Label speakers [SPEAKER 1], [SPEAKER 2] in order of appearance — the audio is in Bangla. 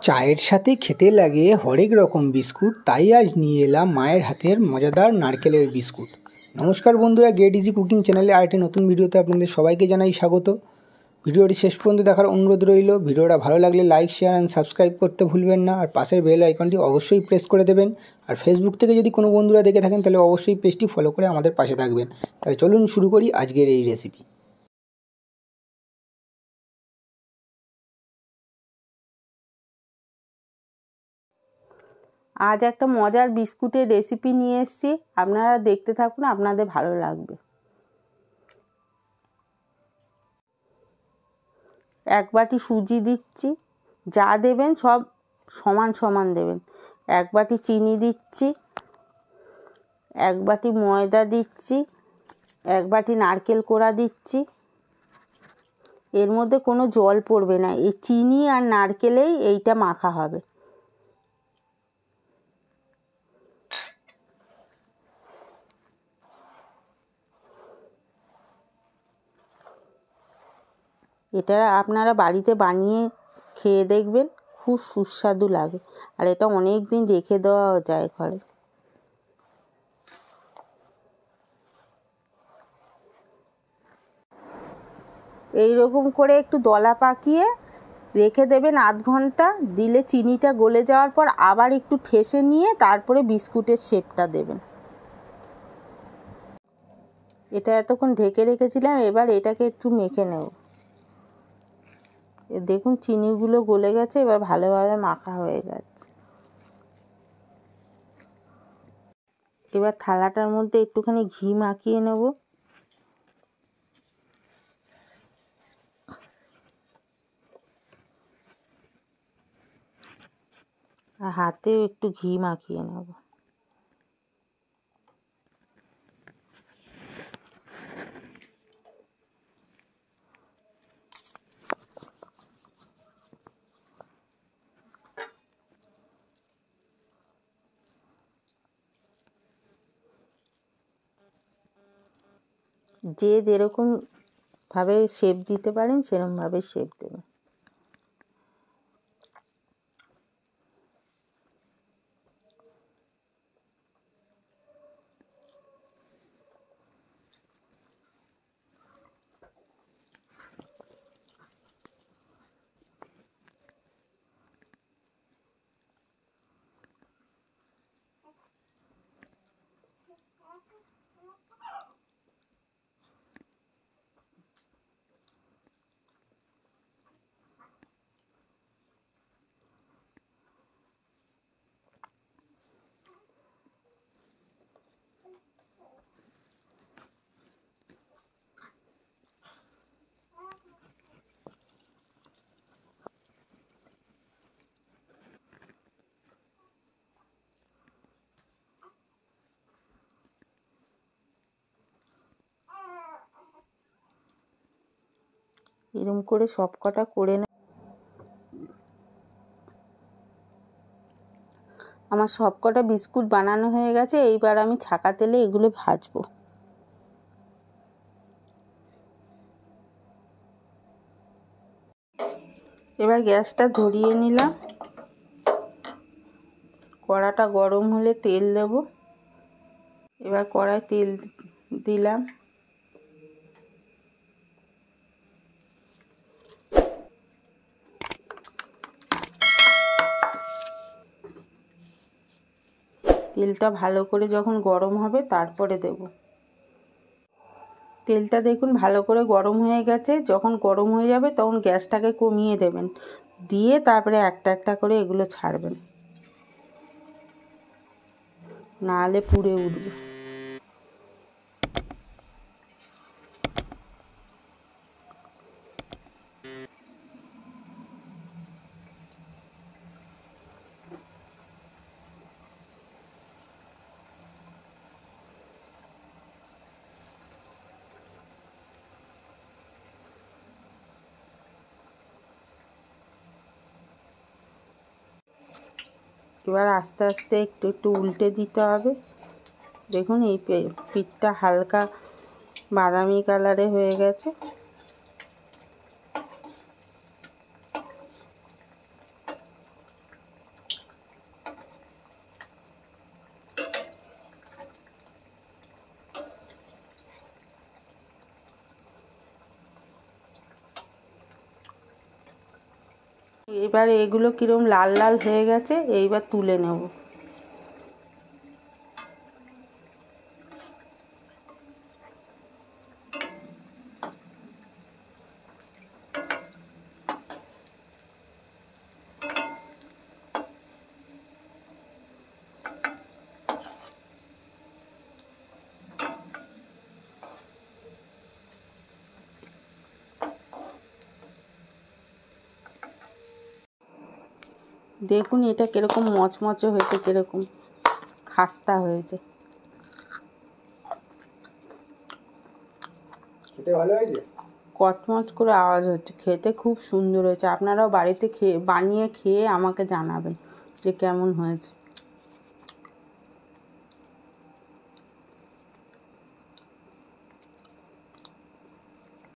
[SPEAKER 1] চায়ের সাথে খেতে লাগে হরেক রকম বিস্কুট, তাই আজ নিয়ে এলাম মায়ের হাতের মজাদার নারকেলের বিস্কুট। নমস্কার বন্ধুরা, গেট ইজি কুকিং চ্যানেলে আরেকটি নতুন ভিডিওতে আপনাদের সবাইকে জানাই স্বাগত। ভিডিওটি শেষ পর্যন্ত দেখার অনুরোধ রইল। ভিডিওটা ভালো লাগলে লাইক, শেয়ার অ্যান্ড সাবস্ক্রাইব করতে ভুলবেন না। আর পাশের বেল আইকনটি অবশ্যই প্রেস করে দেবেন। আর ফেসবুক থেকে যদি কোনো বন্ধুরা দেখে থাকেন তাহলে অবশ্যই পেজটি ফলো করে আমাদের পাশে থাকবেন। তাহলে চলুন শুরু করি আজকের এই রেসিপি।
[SPEAKER 2] আজ একটা মজার বিস্কুটের রেসিপি নিয়ে এসেছি, আপনারা দেখতে থাকুন, আপনাদের ভালো লাগবে। এক বাটি সুজি দিচ্ছি, যা দেবেন সব সমান সমান দেবেন। এক বাটি চিনি দিচ্ছি, এক বাটি ময়দা দিচ্ছি, এক বাটি নারকেল কোড়া দিচ্ছি। এর মধ্যে কোনো জল পড়বে না, এই চিনি আর নারকেলেই এইটা মাখা হবে। এটা আপনারা বাড়িতে বানিয়ে খেয়ে দেখবেন, খুব সুস্বাদু লাগে। আর এটা অনেক দিন রেখে দেওয়াও যায় ঘরে। এই রকম করে একটু দলা পাকিয়ে রেখে দেবেন আধ ঘন্টা। দিলে চিনিটা গলে যাওয়ার পর আবার একটু ঠেসে নিয়ে তারপরে বিস্কুটের শেপটা দেবেন। এটা এতক্ষণ ঢেকে রেখেছিলাম, এবার এটাকে একটু মেখে নেব। দেখুন চিনিগুলো গলে গেছে, এবার ভালোভাবে মাখা হয়ে গেছে। এবার থালাটার মধ্যে একটুখানি ঘি মাখিয়ে নেব। আর হাতেও একটু ঘি মাখিয়ে নেব। যে যেরকম ভাবে শেপ দিতে পারেন সেরকমভাবে শেপ দেবেন। এরকম করে সব কটা করে না। আমার সব কটা বিস্কুট বানানো হয়ে গেছে। এইবার আমি ছাঁকা তেলে এগুলো ভাজবো। এবার গ্যাসটা ধরিয়ে নিলাম। কড়াটা গরম হলে তেল দেব। এবার কড়ায় তেল দিলাম। তেলটা ভালো করে যখন গরম হবে তারপরে দেব। তেলটা দেখুন ভালো করে গরম হয়ে গেছে। যখন গরম হয়ে যাবে তখন গ্যাসটাকে কমিয়ে দেবেন, দিয়ে তারপরে একটা একটা করে এগুলো ছাড়বেন, নাহলে পুড়ে উঠবে। এবার আস্তে আস্তে একটু একটু উল্টে দিতে হবে। দেখুন এই পিঠটা হালকা বাদামি কালারে হয়ে গেছে। এবার এগুলো কিরম লাল লাল হয়ে গেছে, এইবার তুলে নেব। দেখুন এটা কিরকম মচমচে হয়েছে, কিরকম খাস্তা হয়েছে।
[SPEAKER 1] খেতে ভালো হয়েছে,
[SPEAKER 2] কচমচ করে আওয়াজ হচ্ছে, খেতে খুব সুন্দর হয়েছে। আপনারাও বাড়িতে বানিয়ে খেয়ে আমাকে জানাবেন যে কেমন হয়েছে।